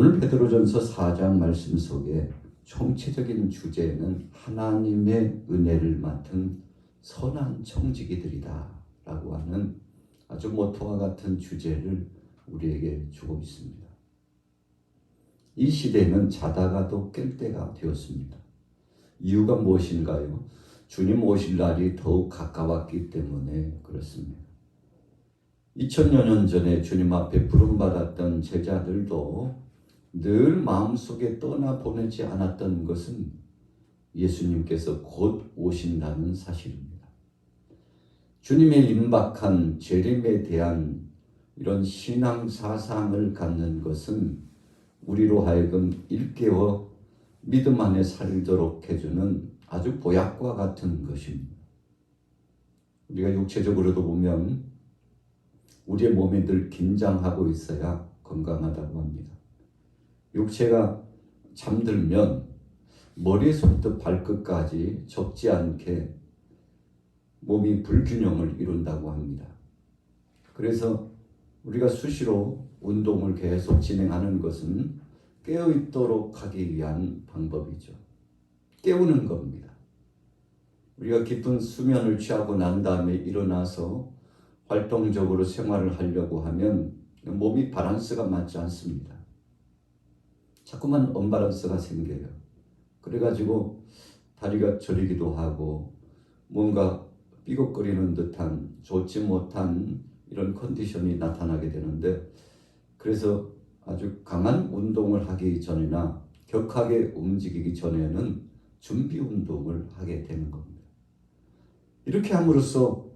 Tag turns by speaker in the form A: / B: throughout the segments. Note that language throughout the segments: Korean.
A: 오늘 베드로전서 4장 말씀 속에 총체적인 주제는 하나님의 은혜를 맡은 선한 청지기들이다 라고 하는 아주 모토와 같은 주제를 우리에게 주고 있습니다. 이 시대는 자다가도 깰 때가 되었습니다. 이유가 무엇인가요? 주님 오실 날이 더욱 가까웠기 때문에 그렇습니다. 2000여 년 전에 주님 앞에 부름받았던 제자들도 늘 마음속에 떠나보내지 않았던 것은 예수님께서 곧 오신다는 사실입니다. 주님의 임박한 재림에 대한 이런 신앙 사상을 갖는 것은 우리로 하여금 일깨워 믿음 안에 살도록 해주는 아주 보약과 같은 것입니다. 우리가 육체적으로도 보면 우리의 몸이 늘 긴장하고 있어야 건강하다고 합니다. 육체가 잠들면 머리에서부터 발끝까지 적지 않게 몸이 불균형을 이룬다고 합니다. 그래서 우리가 수시로 운동을 계속 진행하는 것은 깨어있도록 하기 위한 방법이죠. 깨우는 겁니다. 우리가 깊은 수면을 취하고 난 다음에 일어나서 활동적으로 생활을 하려고 하면 몸이 밸런스가 맞지 않습니다. 자꾸만 언밸런스가 생겨요. 그래가지고 다리가 저리기도 하고 뭔가 삐걱거리는 듯한 좋지 못한 이런 컨디션이 나타나게 되는데, 그래서 아주 강한 운동을 하기 전이나 격하게 움직이기 전에는 준비 운동을 하게 되는 겁니다. 이렇게 함으로써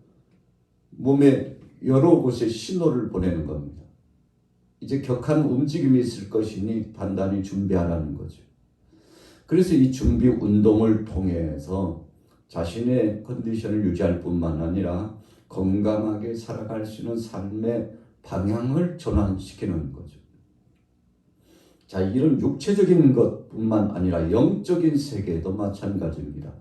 A: 몸에 여러 곳에 신호를 보내는 겁니다. 이제 격한 움직임이 있을 것이니 단단히 준비하라는 거죠. 그래서 이 준비 운동을 통해서 자신의 컨디션을 유지할 뿐만 아니라 건강하게 살아갈 수 있는 삶의 방향을 전환시키는 거죠. 자, 이런 육체적인 것뿐만 아니라 영적인 세계도 마찬가지입니다.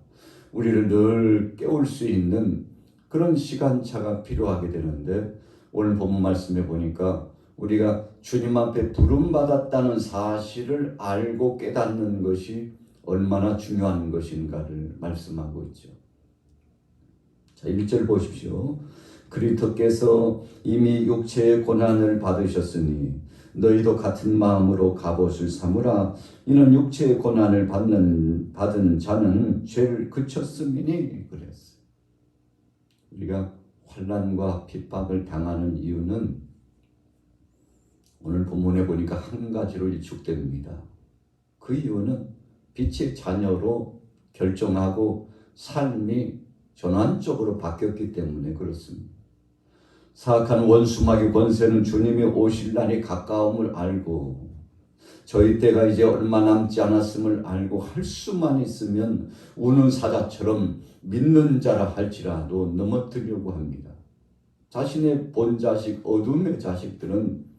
A: 우리를 늘 깨울 수 있는 그런 시간차가 필요하게 되는데, 오늘 본문 말씀에 보니까 우리가 주님 앞에 부름받았다는 사실을 알고 깨닫는 것이 얼마나 중요한 것인가를 말씀하고 있죠. 자, 1절 보십시오. 그리스도께서 이미 육체의 고난을 받으셨으니 너희도 같은 마음으로 갑옷을 삼으라. 이는 육체의 고난을 받은 자는 죄를 그쳤음이니 그랬어요. 우리가 환난과 핍박을 당하는 이유는 오늘 본문에 보니까 한 가지로 일축됩니다. 그 이유는 빛의 자녀로 결정하고 삶이 전환적으로 바뀌었기 때문에 그렇습니다. 사악한 원수마귀 권세는 주님이 오실 날이 가까움을 알고 저희 때가 이제 얼마 남지 않았음을 알고 할 수만 있으면 우는 사자처럼 믿는 자라 할지라도 넘어뜨리려고 합니다. 자신의 본자식, 어둠의 자식들은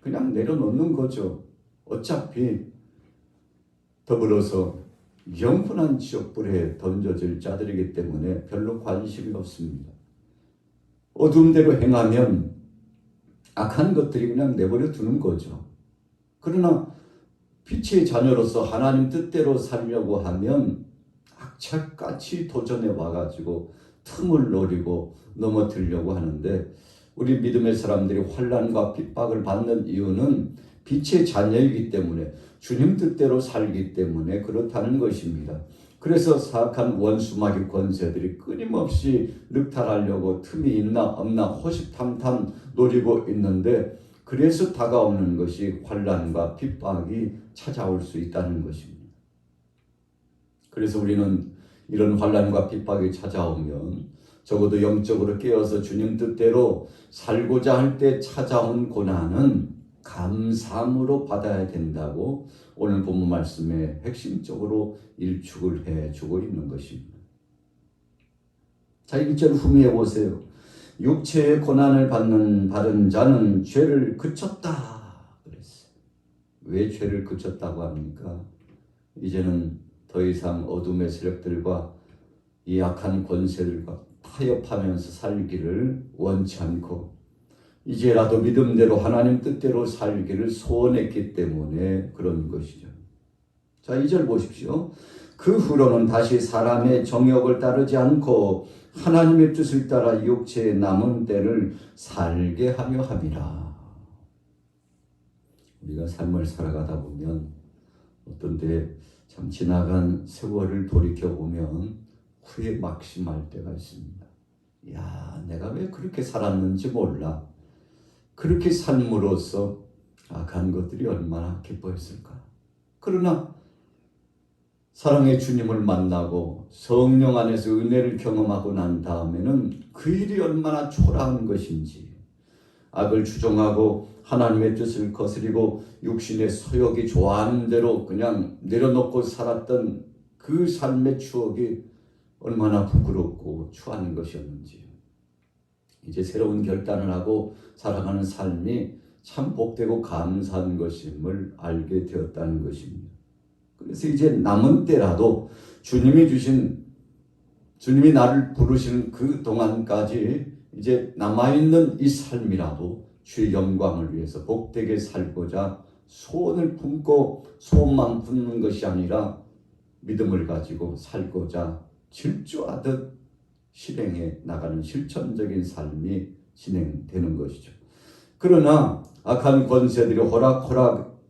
A: 그냥 내려놓는 거죠. 어차피 더불어서 영원한 지옥불에 던져질 자들이기 때문에 별로 관심이 없습니다. 어둠대로 행하면 악한 것들이 그냥 내버려 두는 거죠. 그러나 빛의 자녀로서 하나님 뜻대로 살려고 하면 악착같이 도전해 와가지고 틈을 노리고 넘어뜨리려고 하는데, 우리 믿음의 사람들이 환난과 핍박을 받는 이유는 빛의 자녀이기 때문에, 주님 뜻대로 살기 때문에 그렇다는 것입니다. 그래서 사악한 원수마귀 권세들이 끊임없이 늑탈하려고 틈이 있나 없나 호시탐탐 노리고 있는데, 그래서 다가오는 것이 환난과 핍박이 찾아올 수 있다는 것입니다. 그래서 우리는 이런 환난과 핍박이 찾아오면 적어도 영적으로 깨어서 주님 뜻대로 살고자 할 때 찾아온 고난은 감사함으로 받아야 된다고 오늘 본문 말씀에 핵심적으로 일축을 해주고 있는 것입니다. 자, 1절 후미해 보세요. 육체의 고난을 받은 자는 죄를 그쳤다 그랬어요. 왜 죄를 그쳤다고 합니까? 이제는 더 이상 어둠의 세력들과 이 악한 권세들과 타협하면서 살기를 원치 않고 이제라도 믿음대로 하나님 뜻대로 살기를 소원했기 때문에 그런 것이죠. 자, 2절 보십시오. 그 후로는 다시 사람의 정욕을 따르지 않고 하나님의 뜻을 따라 육체의 남은 때를 살게 하려 함이라. 우리가 삶을 살아가다 보면 어떤 때 참 지나간 세월을 돌이켜보면 후에 막심할 때가 있습니다. 야, 내가 왜 그렇게 살았는지 몰라. 그렇게 삶으로써 악한 것들이 얼마나 기뻐했을까. 그러나 사랑의 주님을 만나고 성령 안에서 은혜를 경험하고 난 다음에는 그 일이 얼마나 초라한 것인지, 악을 추종하고 하나님의 뜻을 거스리고 육신의 소욕이 좋아하는 대로 그냥 내려놓고 살았던 그 삶의 추억이 얼마나 부끄럽고 추한 것이었는지, 이제 새로운 결단을 하고 살아가는 삶이 참 복되고 감사한 것임을 알게 되었다는 것입니다. 그래서 이제 남은 때라도 주님이 나를 부르시는 그 동안까지 이제 남아있는 이 삶이라도 주의 영광을 위해서 복되게 살고자 소원을 품고 소원만 품는 것이 아니라 믿음을 가지고 살고자 질주하듯 실행해 나가는 실천적인 삶이 진행되는 것이죠. 그러나 악한 권세들이 호락호락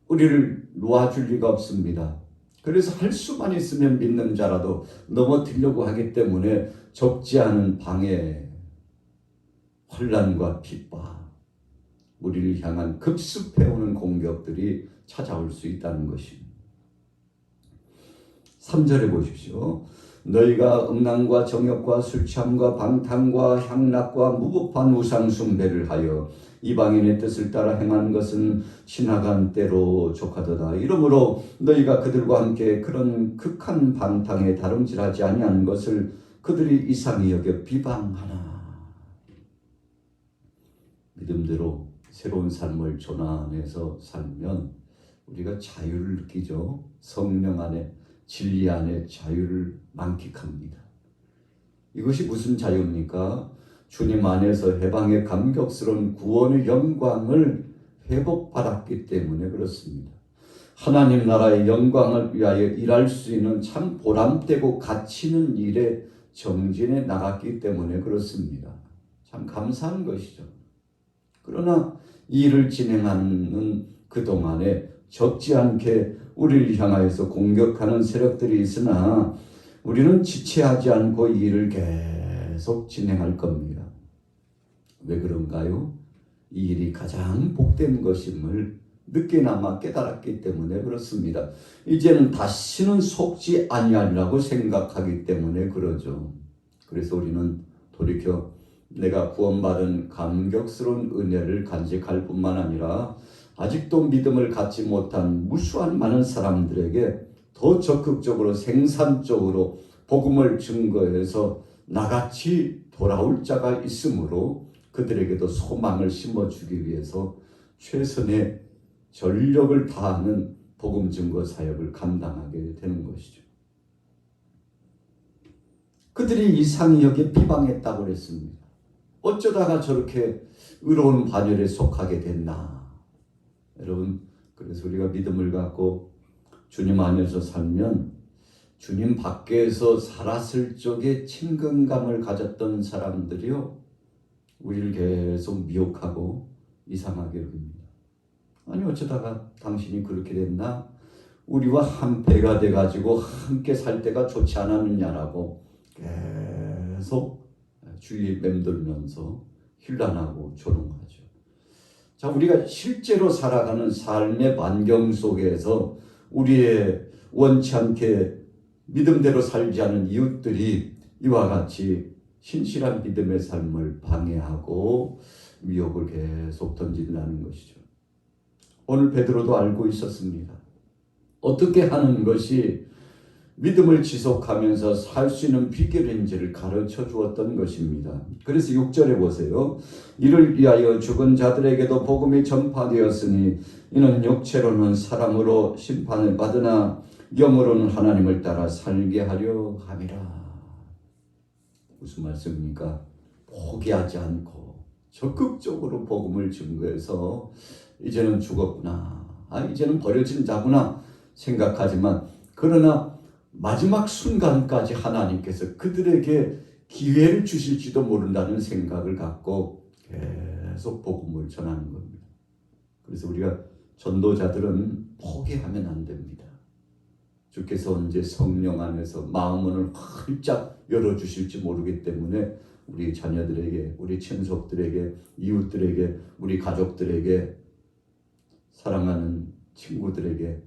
A: 우리를 놓아줄 리가 없습니다. 그래서 할 수만 있으면 믿는 자라도 넘어뜨리려고 하기 때문에 적지 않은 방해, 혼란과 핍박, 우리를 향한 급습해오는 공격들이 찾아올 수 있다는 것입니다. 3절에 보십시오. 너희가 음란과 정욕과 술취함과 방탕과 향락과 무법한 우상 숭배를 하여 이방인의 뜻을 따라 행한 것은 지나간 때로 족하도다. 이러므로 너희가 그들과 함께 그런 극한 방탕에 다름질하지 아니한 것을 그들이 이상히 여겨 비방하나. 믿음대로 새로운 삶을 전환해서 살면 우리가 자유를 느끼죠. 성령 안에, 진리 안에 자유를 만끽합니다. 이것이 무슨 자유입니까? 주님 안에서 해방의 감격스러운 구원의 영광을 회복받았기 때문에 그렇습니다. 하나님 나라의 영광을 위하여 일할 수 있는 참 보람되고 가치 있는 일에 정진해 나갔기 때문에 그렇습니다. 참 감사한 것이죠. 그러나 이 일을 진행하는 그동안에 적지 않게 우리를 향하여서 공격하는 세력들이 있으나 우리는 지체하지 않고 이 일을 계속 진행할 겁니다. 왜 그런가요? 이 일이 가장 복된 것임을 늦게나마 깨달았기 때문에 그렇습니다. 이제는 다시는 속지 아니하리라고 생각하기 때문에 그러죠. 그래서 우리는 돌이켜 내가 구원받은 감격스러운 은혜를 간직할 뿐만 아니라 아직도 믿음을 갖지 못한 무수한 많은 사람들에게 더 적극적으로 생산적으로 복음을 증거해서 나같이 돌아올 자가 있으므로 그들에게도 소망을 심어주기 위해서 최선의 전력을 다하는 복음 증거 사역을 감당하게 되는 것이죠. 그들이 이상히 여기에 비방했다고 그랬습니다. 어쩌다가 저렇게 의로운 반열에 속하게 됐나. 여러분, 그래서 우리가 믿음을 갖고 주님 안에서 살면 주님 밖에서 살았을 적에 친근감을 가졌던 사람들이요, 우리를 계속 미혹하고 이상하게 여깁니다. 아니 어쩌다가 당신이 그렇게 됐나? 우리와 한패가 돼가지고 함께 살 때가 좋지 않았느냐라고 계속 주위에 맴돌면서 hir난하고 조롱하죠. 자, 우리가 실제로 살아가는 삶의 반경 속에서 우리의 원치 않게 믿음대로 살지 않은 이웃들이 이와 같이 신실한 믿음의 삶을 방해하고 미혹을 계속 던진다는 것이죠. 오늘 베드로도 알고 있었습니다. 어떻게 하는 것이 믿음을 지속하면서 살 수 있는 비결인지를 가르쳐 주었던 것입니다. 그래서 6절에 보세요. 이를 위하여 죽은 자들에게도 복음이 전파되었으니 이는 육체로는 사람으로 심판을 받으나 영으로는 하나님을 따라 살게 하려 함이라. 무슨 말씀입니까? 포기하지 않고 적극적으로 복음을 증거해서 이제는 죽었구나, 이제는 버려진 자구나 생각하지만, 그러나 마지막 순간까지 하나님께서 그들에게 기회를 주실지도 모른다는 생각을 갖고 계속 복음을 전하는 겁니다. 그래서 우리가 전도자들은 포기하면 안 됩니다. 주께서 언제 성령 안에서 마음문을 활짝 열어주실지 모르기 때문에 우리 자녀들에게, 우리 친속들에게, 이웃들에게, 우리 가족들에게, 사랑하는 친구들에게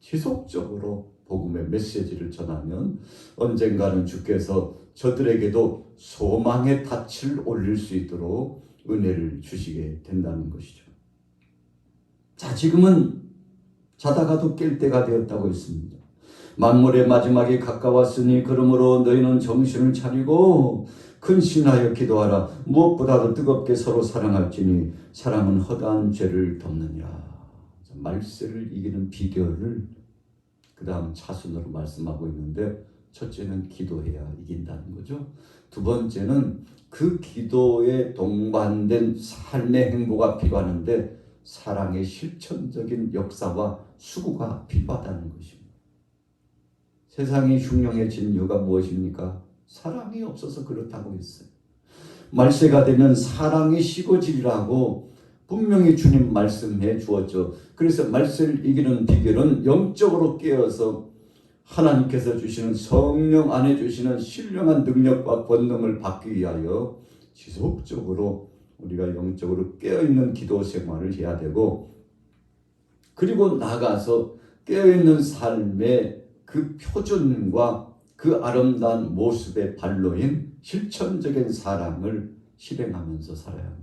A: 지속적으로 복음의 메시지를 전하면 언젠가는 주께서 저들에게도 소망의 닻을 올릴 수 있도록 은혜를 주시게 된다는 것이죠. 자, 지금은 자다가도 깰 때가 되었다고 했습니다. 만물의 마지막이 가까웠으니 그러므로 너희는 정신을 차리고 근신하여 기도하라. 무엇보다도 뜨겁게 서로 사랑할지니 사랑은 허다한 죄를 덮느니라. 말세를 이기는 비결을 그 다음 차순으로 말씀하고 있는데, 첫째는 기도해야 이긴다는 거죠. 두 번째는 그 기도에 동반된 삶의 행보가 필요하는데 사랑의 실천적인 역사와 수고가 필요하다는 것입니다. 세상이 흉흉해진 이유가 무엇입니까? 사랑이 없어서 그렇다고 했어요. 말세가 되면 사랑이 식어지리라고 분명히 주님 말씀해 주었죠. 그래서 말세를 이기는 비결은 영적으로 깨어서 하나님께서 주시는 성령 안에 주시는 신령한 능력과 권능을 받기 위하여 지속적으로 우리가 영적으로 깨어있는 기도 생활을 해야 되고, 그리고 나가서 깨어있는 삶의 그 표준과 그 아름다운 모습의 발로인 실천적인 사랑을 실행하면서 살아야 합니다.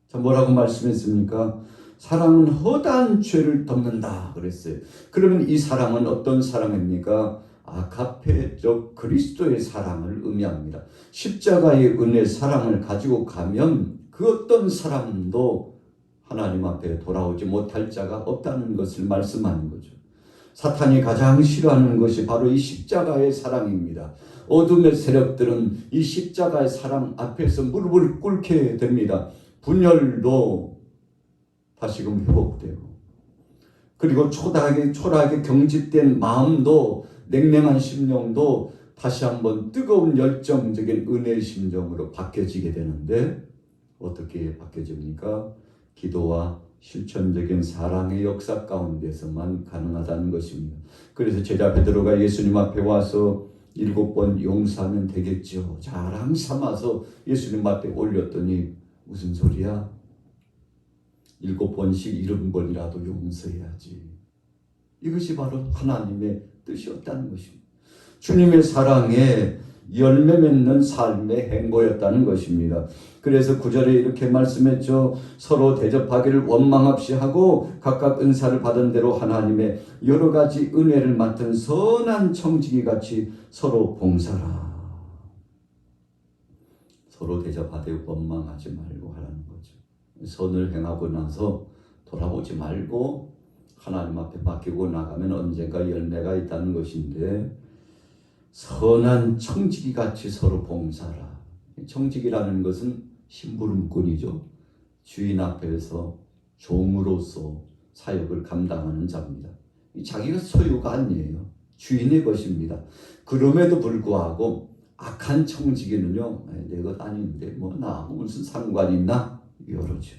A: 자, 뭐라고 말씀했습니까? 사랑은 허다한 죄를 덮는다 그랬어요. 그러면 이 사랑은 어떤 사랑입니까? 아가페적 그리스도의 사랑을 의미합니다. 십자가의 은혜 사랑을 가지고 가면 그 어떤 사람도 하나님 앞에 돌아오지 못할 자가 없다는 것을 말씀하는 거죠. 사탄이 가장 싫어하는 것이 바로 이 십자가의 사랑입니다. 어둠의 세력들은 이 십자가의 사랑 앞에서 무릎을 꿇게 됩니다. 분열도 다시금 회복되고, 그리고 초라하게 경직된 마음도, 냉랭한 심령도 다시 한번 뜨거운 열정적인 은혜의 심정으로 바뀌어지게 되는데, 어떻게 바뀌어집니까? 기도와 실천적인 사랑의 역사 가운데서만 가능하다는 것입니다. 그래서 제자 베드로가 예수님 앞에 와서 7번 용서하면 되겠죠, 자랑 삼아서 예수님 앞에 올렸더니 무슨 소리야? 7번씩 70번이라도 용서해야지. 이것이 바로 하나님의 뜻이었다는 것입니다. 주님의 사랑에 열매 맺는 삶의 행보였다는 것입니다. 그래서 9절에 이렇게 말씀했죠. 서로 대접하기를 원망 없이 하고 각각 은사를 받은 대로 하나님의 여러 가지 은혜를 맡은 선한 청지기 같이 서로 봉사라. 서로 대접하되 원망하지 말고 하라는 거죠. 선을 행하고 나서 돌아보지 말고 하나님 앞에 맡기고 나가면 언젠가 열매가 있다는 것인데, 선한 청지기 같이 서로 봉사라. 청지기라는 것은 심부름꾼이죠. 주인 앞에서 종으로서 사역을 감당하는 자입니다. 자기가 소유가 아니에요. 주인의 것입니다. 그럼에도 불구하고 악한 청지기는요, 내 것 아닌데 뭐 나하고 무슨 상관이 있나? 이러죠.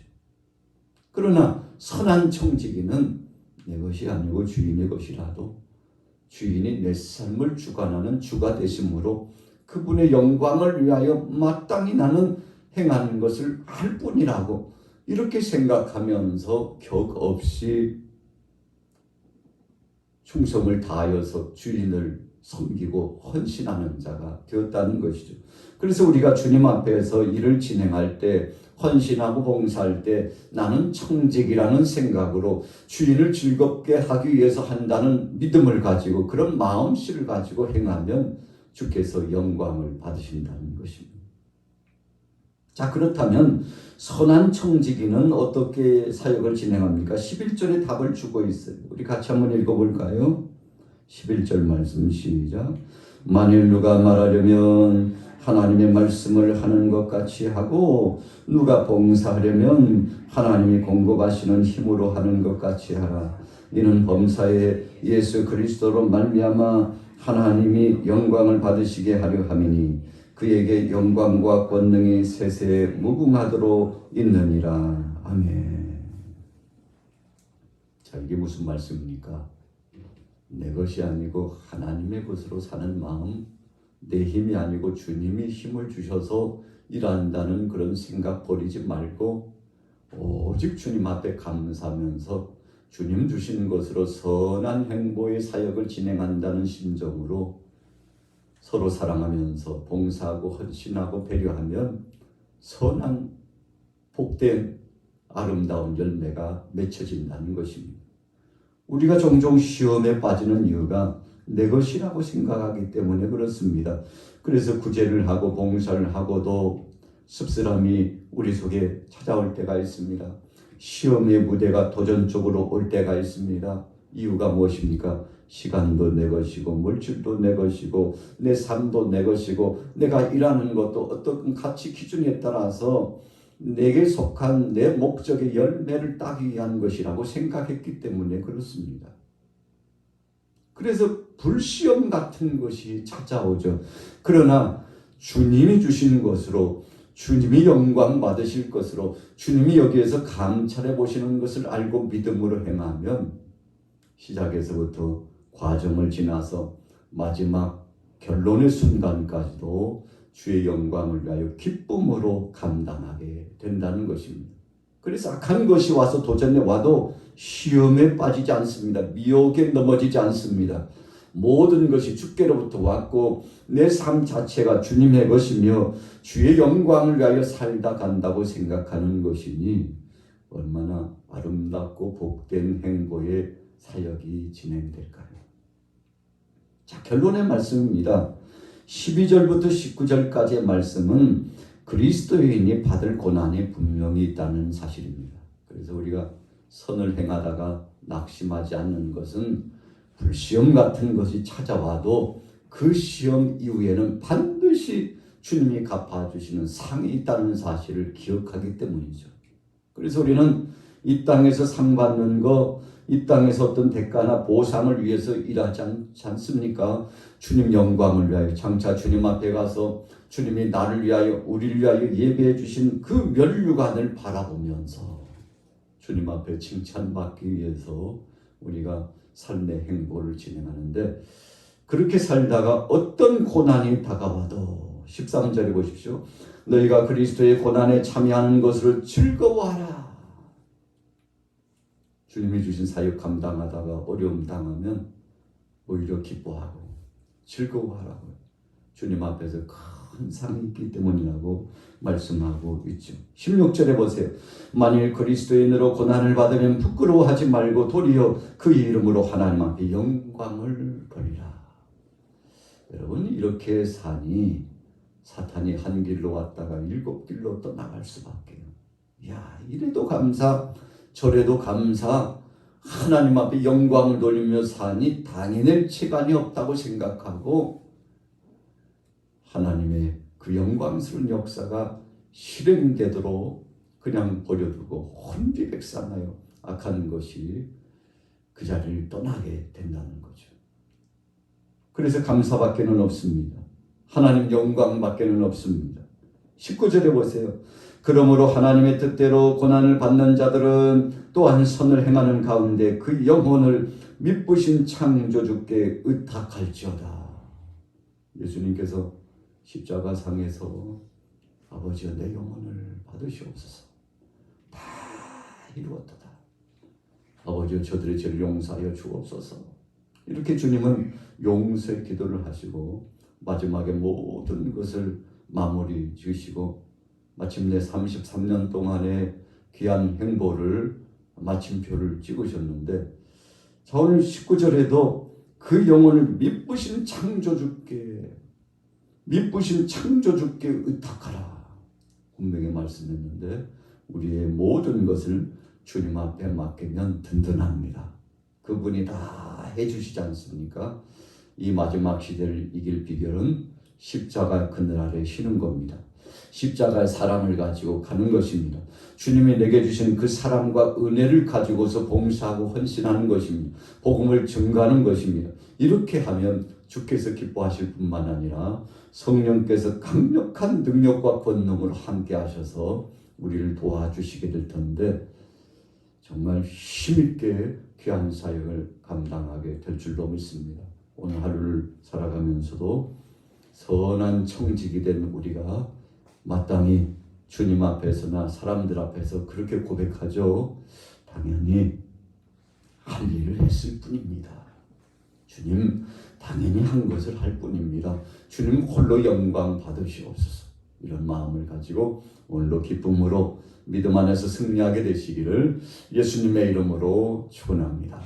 A: 그러나 선한 청지기는 내 것이 아니고 주인의 것이라도 주인이 내 삶을 주관하는 주가 되심으로 그분의 영광을 위하여 마땅히 나는 행하는 것을 할 뿐이라고 이렇게 생각하면서 격 없이 충성을 다하여서 주인을 섬기고 헌신하는 자가 되었다는 것이죠. 그래서 우리가 주님 앞에서 일을 진행할 때, 헌신하고 봉사할 때 나는 청직이라는 생각으로 주인을 즐겁게 하기 위해서 한다는 믿음을 가지고, 그런 마음씨를 가지고 행하면 주께서 영광을 받으신다는 것입니다. 자, 그렇다면 선한 청지기는 어떻게 사역을 진행합니까? 11절에 답을 주고 있어요. 우리 같이 한번 읽어볼까요? 11절 말씀 시작. 만일 누가 말하려면 하나님의 말씀을 하는 것 같이 하고 누가 봉사하려면 하나님이 공급하시는 힘으로 하는 것 같이 하라. 이는 범사에 예수 그리스도로 말미암아 하나님이 영광을 받으시게 하려 함이니 그에게 영광과 권능이 세세에 무궁하도록 있느니라. 아멘. 자, 이게 무슨 말씀입니까? 내 것이 아니고 하나님의 것으로 사는 마음, 내 힘이 아니고 주님이 힘을 주셔서 일한다는 그런 생각 버리지 말고 오직 주님 앞에 감사하면서 주님 주신 것으로 선한 행보의 사역을 진행한다는 심정으로 서로 사랑하면서 봉사하고 헌신하고 배려하면 선한 복된 아름다운 열매가 맺혀진다는 것입니다. 우리가 종종 시험에 빠지는 이유가 내 것이라고 생각하기 때문에 그렇습니다. 그래서 구제를 하고 봉사를 하고도 씁쓸함이 우리 속에 찾아올 때가 있습니다. 시험의 무대가 도전적으로 올 때가 있습니다. 이유가 무엇입니까? 시간도 내 것이고 물질도 내 것이고 내 삶도 내 것이고 내가 일하는 것도 어떤 가치 기준에 따라서 내게 속한 내 목적의 열매를 따기 위한 것이라고 생각했기 때문에 그렇습니다. 그래서 불시험 같은 것이 찾아오죠. 그러나 주님이 주신 것으로 주님이 영광 받으실 것으로 주님이 여기에서 감찰해 보시는 것을 알고 믿음으로 행하면 시작에서부터 과정을 지나서 마지막 결론의 순간까지도 주의 영광을 위하여 기쁨으로 감당하게 된다는 것입니다. 그래서 악한 것이 와서 도전에 와도 시험에 빠지지 않습니다. 미혹에 넘어지지 않습니다. 모든 것이 주께로부터 왔고 내 삶 자체가 주님의 것이며 주의 영광을 위하여 살다 간다고 생각하는 것이니 얼마나 아름답고 복된 행보의 사역이 진행될까요? 자, 결론의 말씀입니다. 12절부터 19절까지의 말씀은 그리스도인이 받을 고난이 분명히 있다는 사실입니다. 그래서 우리가 선을 행하다가 낙심하지 않는 것은 불시험 같은 것이 찾아와도 그 시험 이후에는 반드시 주님이 갚아주시는 상이 있다는 사실을 기억하기 때문이죠. 그래서 우리는 이 땅에서 상 받는 거, 이 땅에서 어떤 대가나 보상을 위해서 일하지 않습니까? 주님 영광을 위하여 장차 주님 앞에 가서 주님이 나를 위하여 우리를 위하여 예배해 주신 그 면류관을 바라보면서 주님 앞에 칭찬받기 위해서 우리가 삶의 행보를 진행하는데 그렇게 살다가 어떤 고난이 다가와도 13절에 보십시오. 너희가 그리스도의 고난에 참여하는 것을 즐거워하라. 주님이 주신 사역 감당하다가 어려움 당하면 오히려 기뻐하고 즐거워하라고요. 주님 앞에서 큰 상이 있기 때문이라고 말씀하고 있죠. 16절에 보세요. 만일 그리스도인으로 고난을 받으면 부끄러워하지 말고 도리어 그의 이름으로 하나님 앞에 영광을 돌리라. 여러분, 이렇게 사니 사탄이 한 길로 왔다가 7길로 또 나갈 수밖에요. 야, 이래도 감사, 저래도 감사, 하나님 앞에 영광을 돌리며 사니 당해낼 시간이 없다고 생각하고 하나님의 그 영광스러운 역사가 실행되도록 그냥 버려두고 혼비백산하여 악한 것이 그 자리를 떠나게 된다는 거죠. 그래서 감사밖에는 없습니다. 하나님 영광밖에는 없습니다. 19절에 보세요. 그러므로 하나님의 뜻대로 고난을 받는 자들은 또한 선을 행하는 가운데 그 영혼을 미쁘신 창조주께 의탁할지어다. 예수님께서 십자가상에서 아버지여 내 영혼을 받으시옵소서. 다 이루었도다. 아버지여 저들의 죄를 용서하여 주옵소서. 이렇게 주님은 용서의 기도를 하시고 마지막에 모든 것을 마무리 지으시고 마침내 33년 동안의 귀한 행보를 마침표를 찍으셨는데 자, 오늘 19절에도 그 영혼을 미쁘신 창조주께 의탁하라. 분명히 말씀했는데 우리의 모든 것을 주님 앞에 맡기면 든든합니다. 그분이 다 해주시지 않습니까? 이 마지막 시대를 이길 비결은 십자가 그늘 아래 쉬는 겁니다. 십자가의 사랑을 가지고 가는 것입니다. 주님이 내게 주신 그 사랑과 은혜를 가지고서 봉사하고 헌신하는 것입니다. 복음을 증거하는 것입니다. 이렇게 하면 주께서 기뻐하실 뿐만 아니라 성령께서 강력한 능력과 권능으로 함께 하셔서 우리를 도와주시게 될 텐데 정말 힘있게 귀한 사역을 감당하게 될 줄로 믿습니다. 오늘 하루를 살아가면서도 선한 청직이 된 우리가 마땅히 주님 앞에서나 사람들 앞에서 그렇게 고백하죠. 당연히 할 일을 했을 뿐입니다. 주님 당연히 한 것을 할 뿐입니다. 주님 홀로 영광 받으시옵소서. 이런 마음을 가지고 오늘도 기쁨으로 믿음 안에서 승리하게 되시기를 예수님의 이름으로 축원합니다.